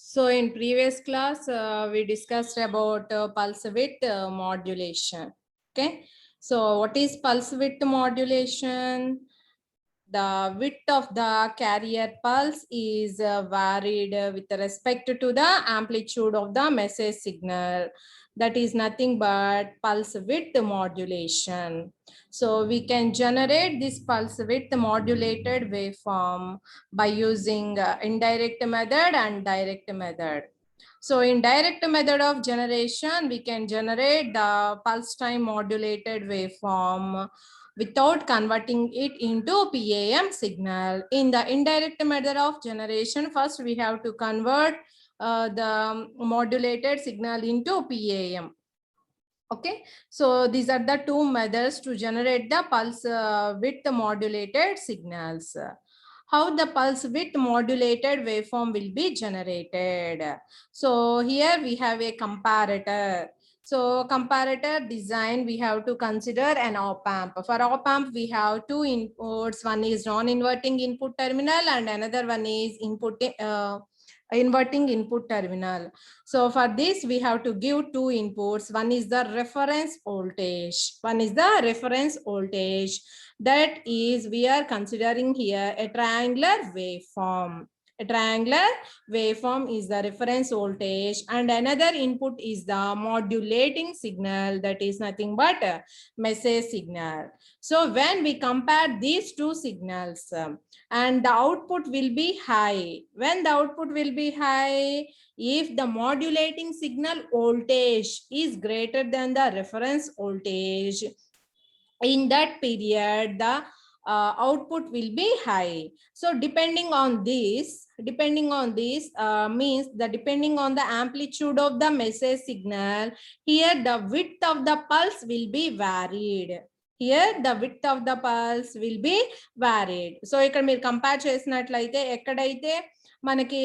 So in previous class, we discussed about pulse width modulation. Okay. So what is pulse width modulation? The width of the carrier pulse is varied with respect to the amplitude of the message signal. That is nothing but pulse width modulation. So we can generate this pulse width modulated waveform by using indirect method and direct method. So in direct method of generation, we can generate the pulse time modulated waveform without converting it into PAM signal. In the indirect method of generation, first we have to convert the modulated signal into PAM. Okay, so these are the two methods to generate the pulse width modulated signals. How the pulse width modulated waveform will be generated. So here we have a comparator. So comparator design, we have to consider an op-amp. For op-amp, we have two inputs. One is non-inverting input terminal and another one is inverting input terminal. So for this, we have to give two inputs. One is the reference voltage. One is the reference voltage. That is, we are considering here a triangular waveform. A triangular waveform is the reference voltage and another input is the modulating signal, that is nothing but a message signal. So when we compare these two signals and the output will be high. When the output will be high, if the modulating signal voltage is greater than the reference voltage, in that period the output will be high. So depending on this means the depending on the amplitude of the message signal, here the width of the pulse will be varied. Here the width of the pulse will be varied. So ఇక్కడ మీరు compare చేసినట్లయితే ఎక్కడైతే మనకి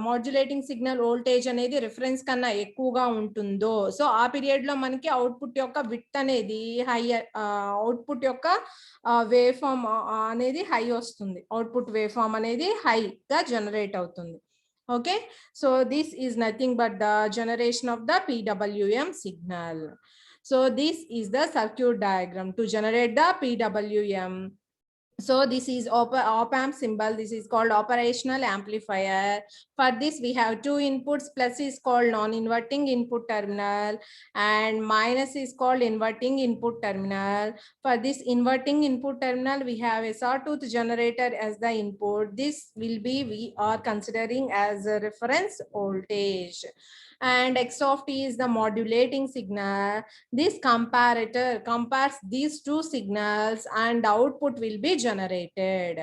modulating signal voltage అనేది reference కన్నా ఎక్కువగా ఉంటుందో, so ఆ పీరియడ్ లో మనకి అవుట్పుట్ యొక్క విడ్త్ అనేది హై, అవుట్పుట్ యొక్క వేవ్ ఫామ్ అనేది హై వస్తుంది. అవుట్పుట్ వేవ్ ఫామ్ అనేది హైగా జనరేట్ అవుతుంది. Okay, so this is nothing but the generation of the PWM signal. So this is the circuit diagram to generate the PWM. So this is op-amp symbol. This is called operational amplifier. For this we have two inputs. Plus is called non-inverting input terminal and minus is called inverting input terminal. For this inverting input terminal we have a sawtooth generator as the input. This will be, we are considering as a reference voltage. And X of t is the modulating signal. This comparator compares these two signals and the output will be generated.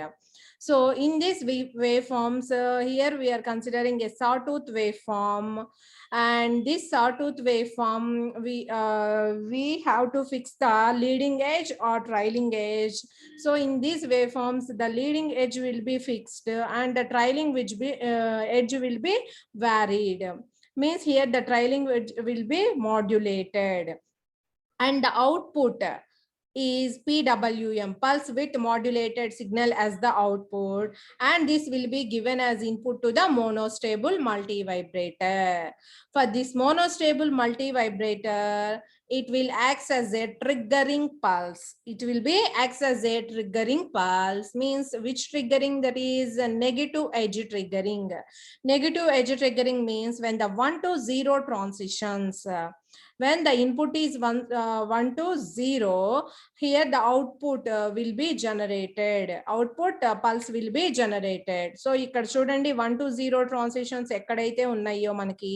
So in this waveforms, here we are considering a sawtooth waveform, and this sawtooth waveform we have to fix the leading edge or trailing edge. So in these waveforms the leading edge will be fixed and the trailing edge will be varied. Means here the trailing edge will be modulated and the output is PWM, pulse width modulated signal, as the output, and this will be given as input to the monostable multivibrator. For this monostable multivibrator, it will act as a triggering pulse. It will be acts as a triggering pulse, means which triggering, that is a negative edge triggering. Negative edge triggering means when the 1 to 0 transitions, when the input is 1 to 0, here the output will be generated. Output pulse will be generated. So ఇక్కడ చూడండి 1 to 0 transitions ఎక్కడైతే ఉన్నాయో మనకి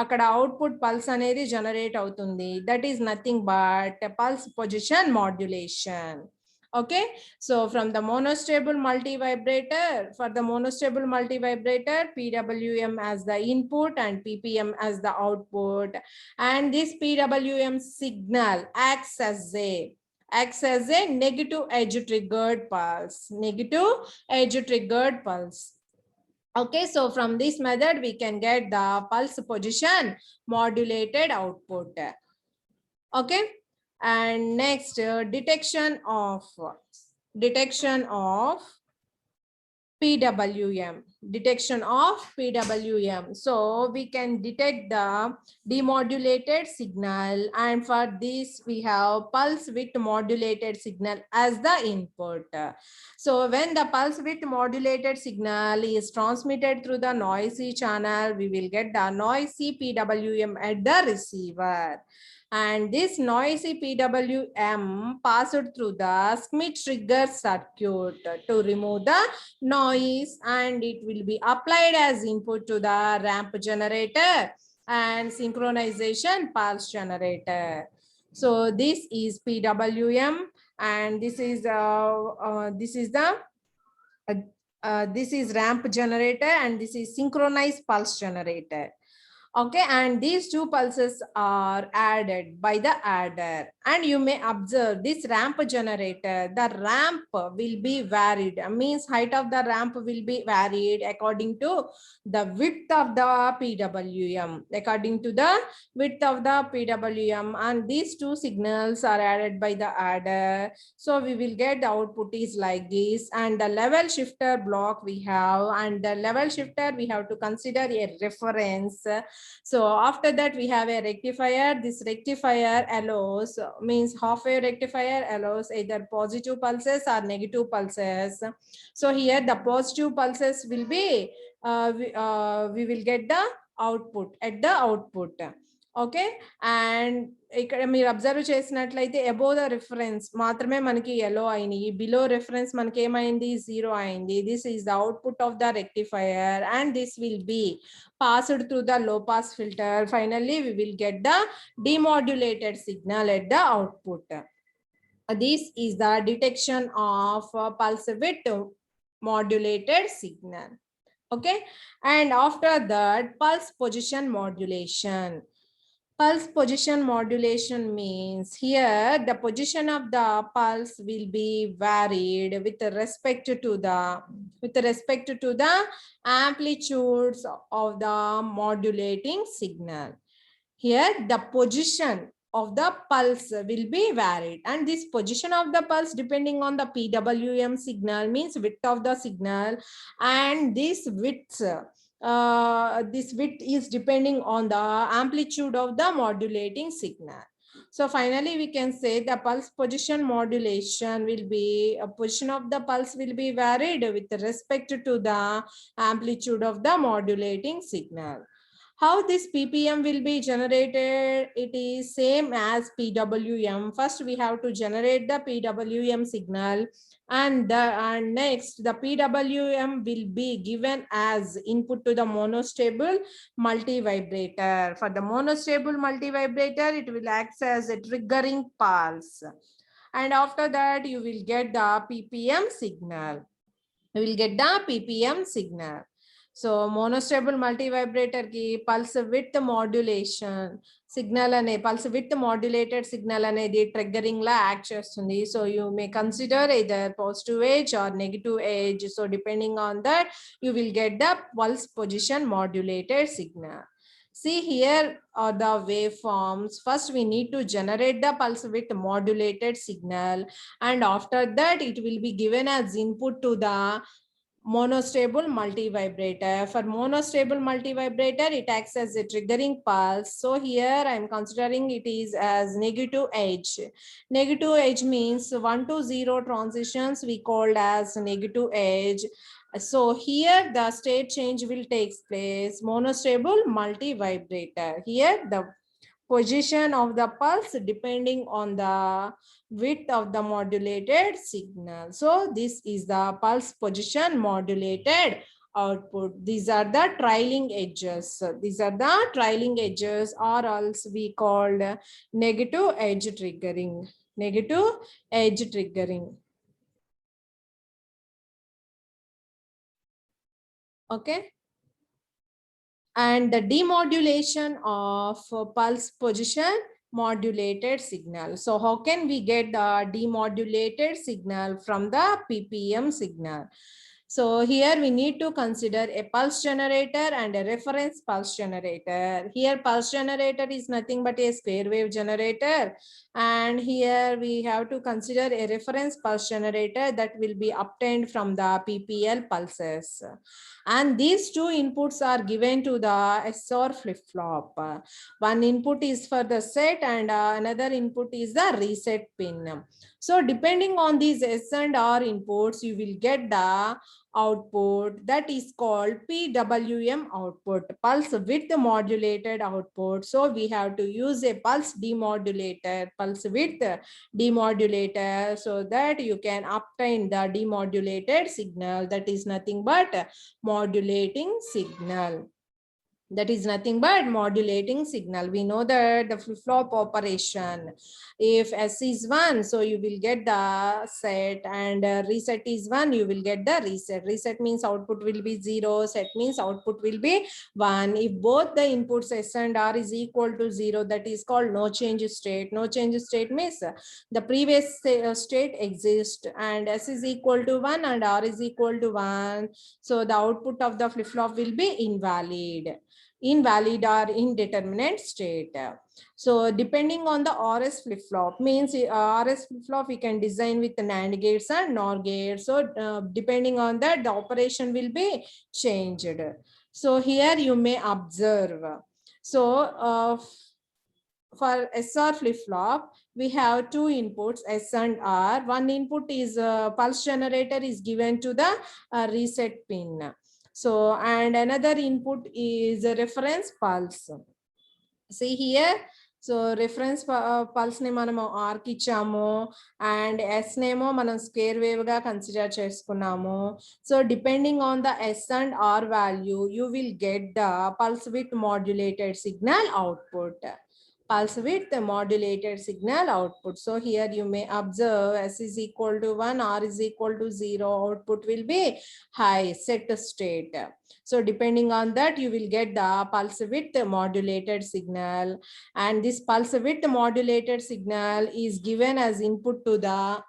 అక్కడ output pulse అనేది generate అవుతుంది. That is nothing but pulse position modulation. Okay, so from the monostable multivibrator, for the monostable multivibrator, PWM as the input and PPM as the output, and this PWM signal acts as a negative edge triggered pulse. Negative edge triggered pulse. Okay, so from this method we can get the pulse position modulated output. Okay, and next detection of PWM, detection of PWM. So we can detect the demodulated signal, and for this we have pulse width modulated signal as the input. So when the pulse width modulated signal is transmitted through the noisy channel, we will get the noisy PWM at the receiver. And this noisy PWM passed through the Schmitt trigger circuit to remove the noise, and it will be applied as input to the ramp generator and synchronization pulse generator. So this is PWM, and this is this is ramp generator, and this is synchronized pulse generator. Okay, and these two pulses are added by the adder, and you may observe this ramp generator, the ramp will be varied, means height of the ramp will be varied according to the width of the PWM, according to the width of the PWM, and these two signals are added by the adder. So we will get the output is like this, and the level shifter block we have, and the level shifter we have to consider a reference. So after that we have a rectifier. This rectifier allows, means half wave rectifier allows either positive pulses or negative pulses. So here the positive pulses will be, we will get the output at the output. Okay, and ఇక్కడ మీరు observe చేసినట్లయితే above the reference మాత్రమే మనకి yellow అయినాయి, below reference మనకి ఏమైంది, 0 అయింది. This is the output of the rectifier, and this will be passed through the low pass filter. Finally we will get the demodulated signal at the output. This is the detection of pulse width modulated signal. Okay, and after that pulse position modulation. Pulse position modulation means here the position of the pulse will be varied with respect to the amplitudes of the modulating signal. Here the position of the pulse will be varied, and this position of the pulse depending on the PWM signal means width of the signal, and this width is depending on the amplitude of the modulating signal. So finally we can say the pulse position modulation will be, a position of the pulse will be varied with respect to the amplitude of the modulating signal. How this PPM will be generated? It is same as PWM. First we have to generate the PWM signal, and next the PWM will be given as input to the monostable multivibrator. For the monostable multivibrator, it will act as a triggering pulse, and after that you will get the PPM signal. You will get the PPM signal. So monostable multivibrator ki pulse width modulation signal ane pulse width modulated signal anedi triggering la act chestundi. So you may consider either positive edge or negative edge. So depending on that you will get the pulse position modulated signal. See, here are the waveforms. First we need to generate the pulse width modulated signal, and after that it will be given as input to the monostable multivibrator. For monostable multivibrator, it acts as a triggering pulse. So here I am considering it is as negative edge. Negative edge means 1 to 0 transitions we called as negative edge. So here the state change will take place. Monostable multivibrator. Here the position of the pulse depending on the width of the modulated signal. So this is the pulse position modulated output. These are the trailing edges. These are the trailing edges, or else we called negative edge triggering. Negative edge triggering. Okay. And the demodulation of pulse position modulated signal. So how can we get the demodulated signal from the PPM signal? So here we need to consider a pulse generator and a reference pulse generator. Here pulse generator is nothing but a square wave generator. And here we have to consider a reference pulse generator that will be obtained from the PPL pulses. And these two inputs are given to the SR flip-flop. One input is for the set and another input is the reset pin. So depending on these S and R inputs, you will get the output that is called PWM output, pulse width modulated output. So we have to use a pulse demodulator, pulse width demodulator, so that you can obtain the demodulated signal, that is nothing but modulating signal. That is nothing but modulating signal. We know that the flip-flop operation, if S is 1, so you will get the set, and reset is 1, you will get the reset. Reset means output will be 0, set means output will be 1. If both the inputs S and R is equal to 0, that is called no change state. No change state means the previous state exists, and S is equal to 1 and R is equal to 1. So the output of the flip-flop will be invalid or indeterminate state. So depending on the RS flip-flop, means RS flip-flop we can design with the NAND gates and NOR gates. So depending on that, the operation will be changed. So here you may observe. So for SR flip-flop, we have two inputs, S and R. One input is pulse generator is given to the reset pin. So, and another input is a reference pulse. See here. So reference pulse ne manamo R ki ichamo and S nemo manam square wave ga consider cheskunnamo. So depending on the S and R value, you will get the pulse width modulated signal output. Pulse width modulated signal output. So here you may observe S is equal to 1, R is equal to 0, output will be high, set state. So depending on that, you will get the pulse width modulated signal, and this pulse width modulated signal is given as input to the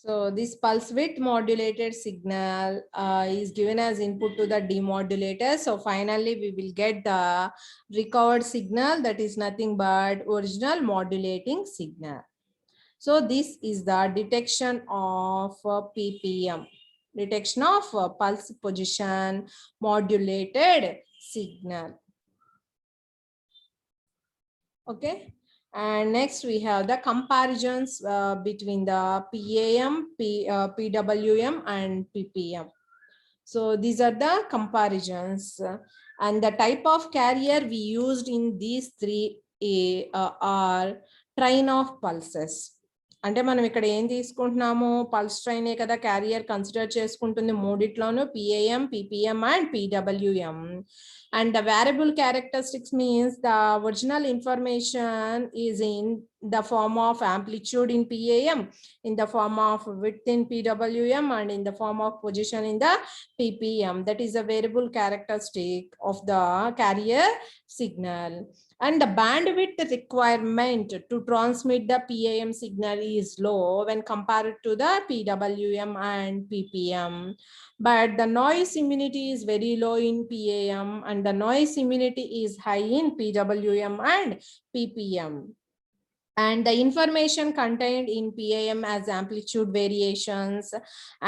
So this pulse width modulated signal is given as input to the demodulator. So finally, we will get the recovered signal, that is nothing but original modulating signal. So this is the detection of PPM, detection of pulse position modulated signal. Okay. And next we have the comparisons between the PAM, PWM and PPM. So these are the comparisons, and the type of carrier we used in these three are train of pulses. అంటే మనం ఇక్కడ ఏం తీసుకుంటున్నాము, pulse ట్రైనే కదా carrier consider చేసుకుంటుంది మూడిట్లోనూ, PAM, PPM and PWM. And the variable characteristics means the original information is in the form of amplitude in PAM, in the form of width in PWM, and in the form of position in the PPM. That is a variable characteristic of the carrier signal. And the bandwidth requirement to transmit the PAM signal is low when compared to the PWM and PPM. But the noise immunity is very low in PAM, and the noise immunity is high in PWM and PPM. And the information contained in PAM as amplitude variations,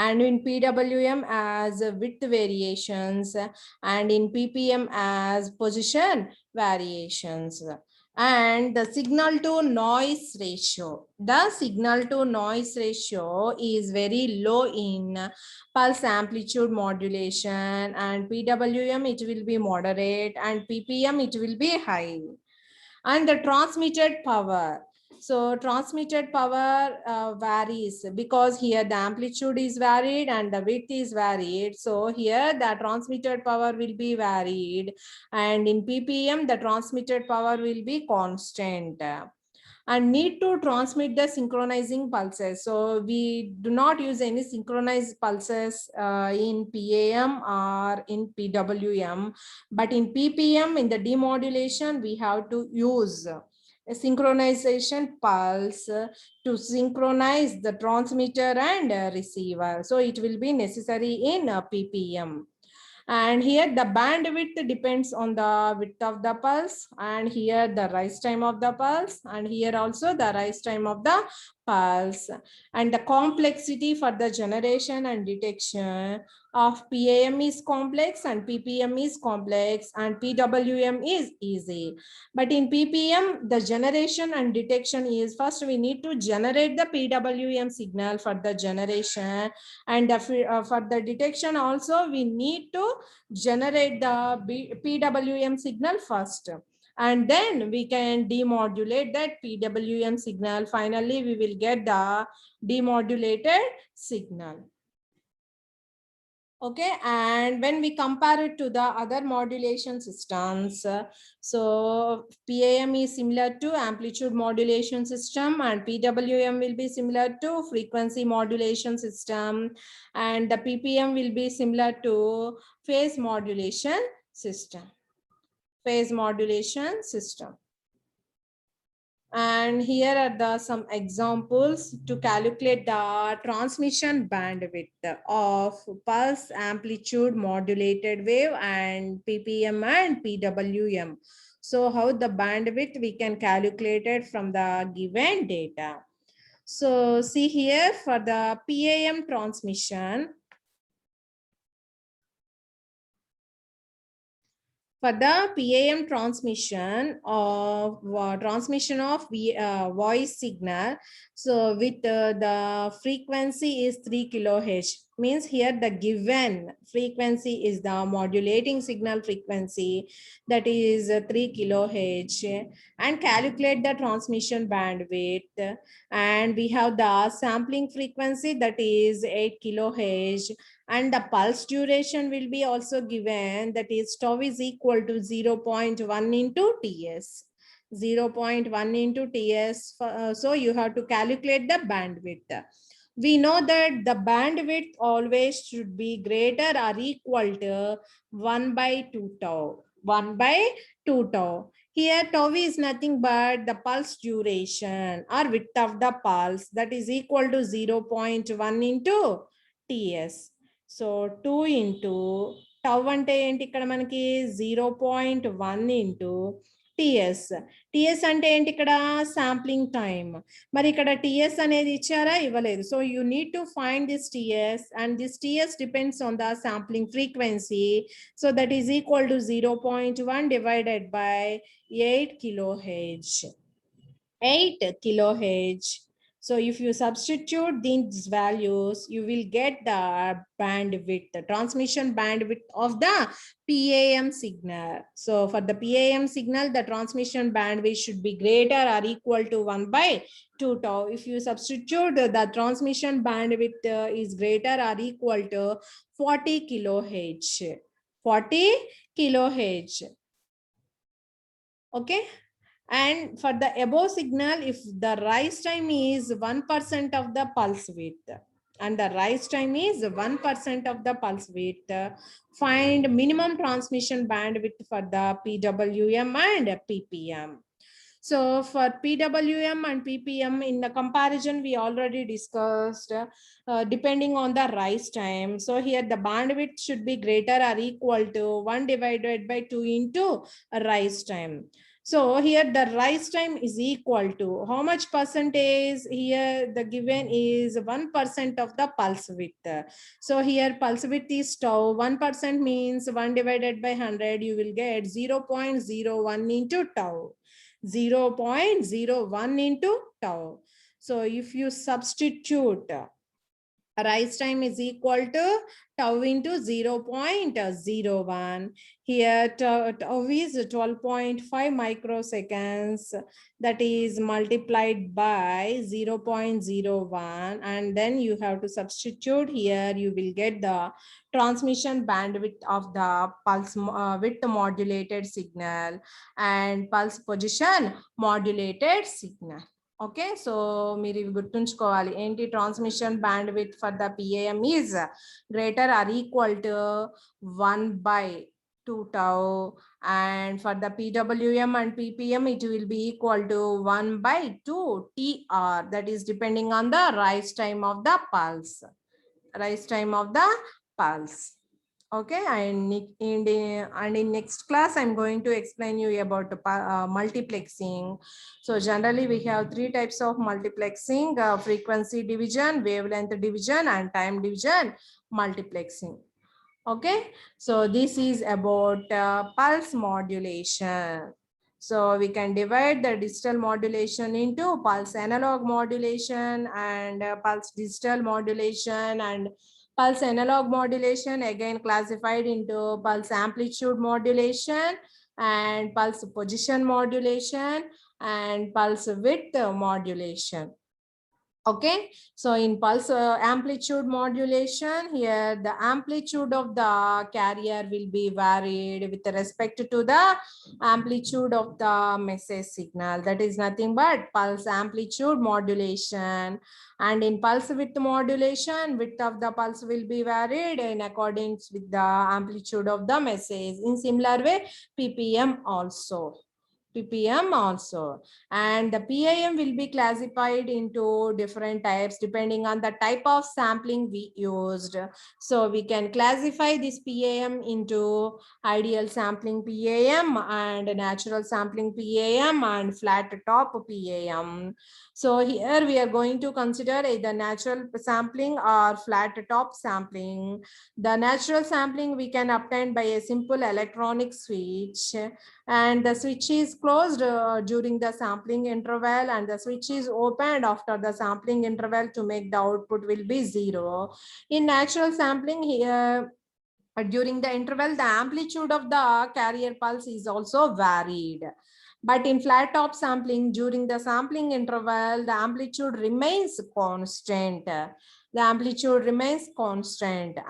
and in PWM as width variations, and in PPM as position variations. And the signal to noise ratio, the signal to noise ratio is very low in pulse amplitude modulation, and PWM it will be moderate, and PPM it will be high. And the transmitted power, so transmitted power varies because here the amplitude is varied and the width is varied. So here the transmitted power will be varied, and in PPM the transmitted power will be constant. and need to transmit the synchronizing pulses. So we do not use any synchronized pulses in PAM or in PWM, but in PPM, in the demodulation, we have to use a synchronization pulse to synchronize the transmitter and receiver. So it will be necessary in PPM. And here the bandwidth depends on the width of the pulse, and here the rise time of the pulse, and here also the rise time of the pulse. And the complexity for the generation and detection of PAM is complex and PPM is complex and PWM is easy. But in PPM, the generation and detection is, first we need to generate the PWM signal for the generation, and for the detection also we need to generate the PWM signal first, and then we can demodulate that PWM signal. Finally, we will get the demodulated signal. Okay, and when we compare it to the other modulation systems, so PAM is similar to amplitude modulation system, and PWM will be similar to frequency modulation system, and the PPM will be similar to phase modulation system. Phase modulation system. And here are some examples to calculate the transmission bandwidth of pulse amplitude modulated wave and PPM and PWM. So how the bandwidth we can calculate it from the given data. So see here for the PAM transmission, for the PAM transmission of voice signal, so with the frequency is 3 kHz, means here the given frequency is the modulating signal frequency, that is 3 kHz, and calculate the transmission bandwidth, and we have the sampling frequency, that is 8 kHz, and the pulse duration will be also given, that is tau is equal to 0.1 into TS. 0.1 into TS. So you have to calculate the bandwidth. We know that the bandwidth always should be greater or equal to 1 by 2 tau. 1 by 2 tau. Here tau is nothing but the pulse duration or width of the pulse, that is equal to 0.1 into TS. So 2 into tau అంటే ఏంటి ఇక్కడ మనకి 0.1 into TS. TS అంటే ఏంటి ఇక్కడ sampling time. మరి ఇక్కడ TS అనేది ఇచ్చారా, ఇవ్వలేదు. So you need to find this TS, and this TS depends on the sampling frequency. So that is equal to 0.1 divided by 8 kilohertz. 8 kilohertz. So if you substitute these values, you will get the bandwidth, the transmission bandwidth of the PAM signal. So for the PAM signal, the transmission bandwidth should be greater or equal to 1 by 2 tau. If you substitute, the transmission bandwidth is greater or equal to 40 kilohertz. 40 kilohertz. Okay. And for the above signal, if the rise time is 1% of the pulse width, and the rise time is 1% of the pulse width, find minimum transmission bandwidth for the PWM and PPM. So for PWM and PPM, in the comparison, we already discussed, depending on the rise time. So here the bandwidth should be greater or equal to 1 divided by 2 into rise time. So here the rise time is equal to how much percentage? Here the given is 1% of the pulse width. So here pulse width is tau. 1% means 1 divided by 100, you will get 0.01 into tau. 0.01 into tau. So if you substitute, rise time is equal to tau into 0.01. Here tau is 12.5 microseconds, that is multiplied by 0.01, and then you have to substitute here, you will get the transmission bandwidth of the pulse width modulated signal and pulse position modulated signal. Okay, so మీరు ఇవి గుర్తుంచుకోవాలి ఏంటి transmission band width for the PAM is greater are equal to 1/2 tau, and for the PWM and PPM it will be equal to 1/2 TR, that is depending on the rise time of the pulse. Okay, and in next class I'm going to explain you about multiplexing. So generally we have three types of multiplexing: frequency division, wavelength division, and time division multiplexing. Okay, so this is about pulse modulation. So we can divide the digital modulation into pulse analog modulation and pulse digital modulation, and pulse analog modulation again classified into pulse amplitude modulation and pulse position modulation and pulse width modulation. Okay, so in pulse amplitude modulation, here the amplitude of the carrier will be varied with respect to the amplitude of the message signal. That is nothing but pulse amplitude modulation. And in pulse width modulation, width of the pulse will be varied in accordance with the amplitude of the message. In similar way, PPM also. And the PAM will be classified into different types depending on the type of sampling we used. So we can classify this PAM into ideal sampling PAM and natural sampling PAM and flat top PAM. So here we are going to consider either natural sampling or flat top sampling. The natural sampling we can obtain by a simple electronic switch, and the switch is closed during the sampling interval, and the switch is opened after the sampling interval to make the output will be 0. In natural sampling, here during the interval, the amplitude of the carrier pulse is also varied. But in flat top sampling, during the sampling interval, the amplitude remains constant.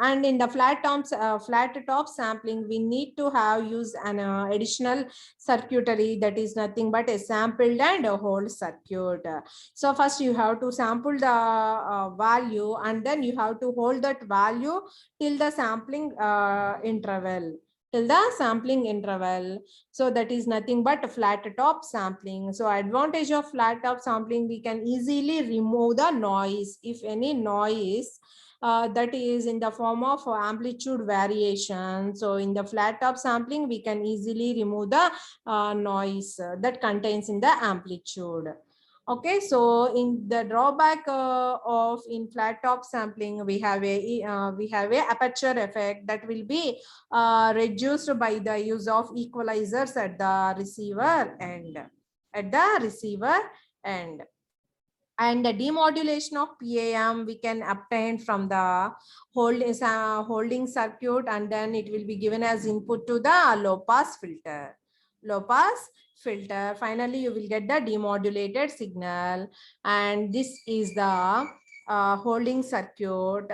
And in the flat top sampling, we need to have use an additional circuitry, that is nothing but a sampled and a hold circuit. So first you have to sample the value, and then you have to hold that value till the sampling interval. So that is nothing but a flat top sampling. So advantage of flat top sampling, we can easily remove the noise, if any noise that is in the form of amplitude variation. So in the flat top sampling, we can easily remove the noise that contains in the amplitude. Okay, so in the drawback of in flat top sampling, we have a aperture effect that will be reduced by the use of equalizers at the receiver end. And the demodulation of PAM we can obtain from the holding circuit, and then it will be given as input to the low pass filter. Finally you will get the demodulated signal, and this is the holding circuit,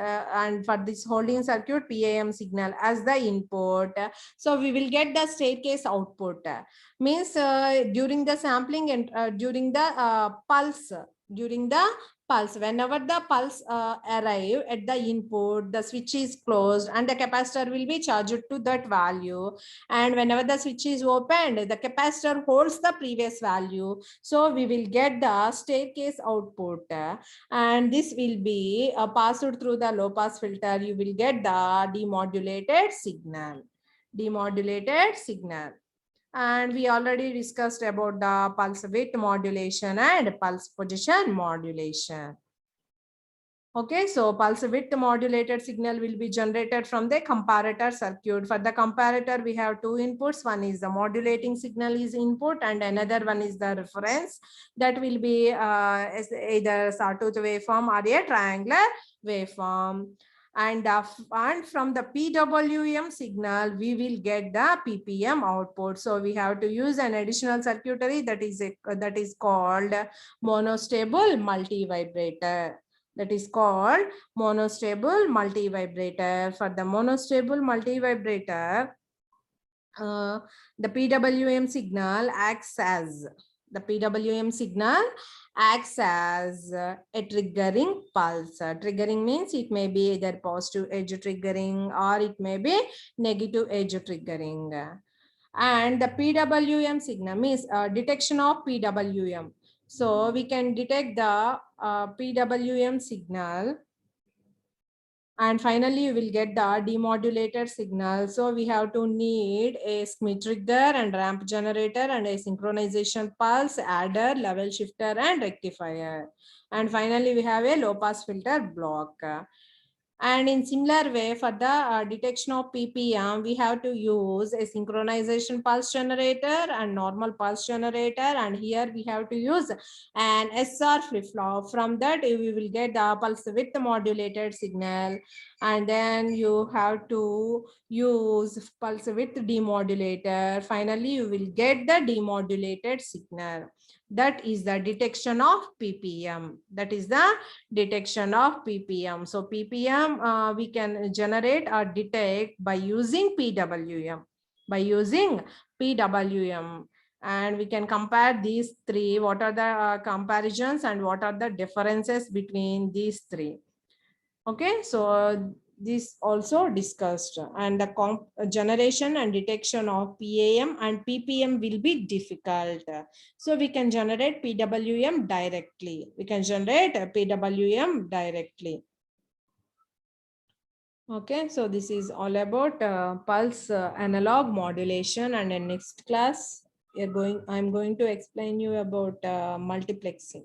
and for this holding circuit, PAM signal as the input. So we will get the staircase output, means during the sampling and during the pulse, whenever the pulse arrive at the input, the switch is closed and the capacitor will be charged to that value, and whenever the switch is opened, the capacitor holds the previous value. So we will get the staircase output, and this will be passed through the low pass filter. You will get the demodulated signal. And we already discussed about the pulse width modulation and pulse position modulation. Okay, so pulse width modulated signal will be generated from the comparator circuit. For the comparator, we have two inputs. One is the modulating signal is input, and another one is the reference. That will be either sawtooth waveform or a triangular waveform. And from the PWM signal, we will get the PPM output. So we have to use an additional circuitry that is called monostable multivibrator. For the monostable multivibrator, the PWM signal acts as The PWM signal acts as a triggering pulse. Triggering means it may be either positive edge triggering or it may be negative edge triggering. And the PWM signal means detection of PWM. So we can detect the PWM signal, and finally you will get the demodulated signal. So we have to need a Schmitt trigger and ramp generator and a synchronization pulse, adder, level shifter and rectifier. And finally we have a low pass filter block. And in similar way, for the detection of PPM, we have to use a synchronization pulse generator and normal pulse generator. And here we have to use an SR flip-flop. From that, we will get the pulse width modulated signal. And then you have to use pulse width demodulator. Finally, you will get the demodulated signal. That is the detection of PPM. That is the detection of PPM. So PPM we can generate or detect by using PWM. By using PWM. And we can compare these three. What are the comparisons and what are the differences between these three? Okay, so this also discussed, and the generation and detection of PAM and PPM will be difficult. So we can generate PWM directly. We can generate a PWM directly. Okay, so this is all about pulse analog modulation, and in next class I'm going to explain you about multiplexing.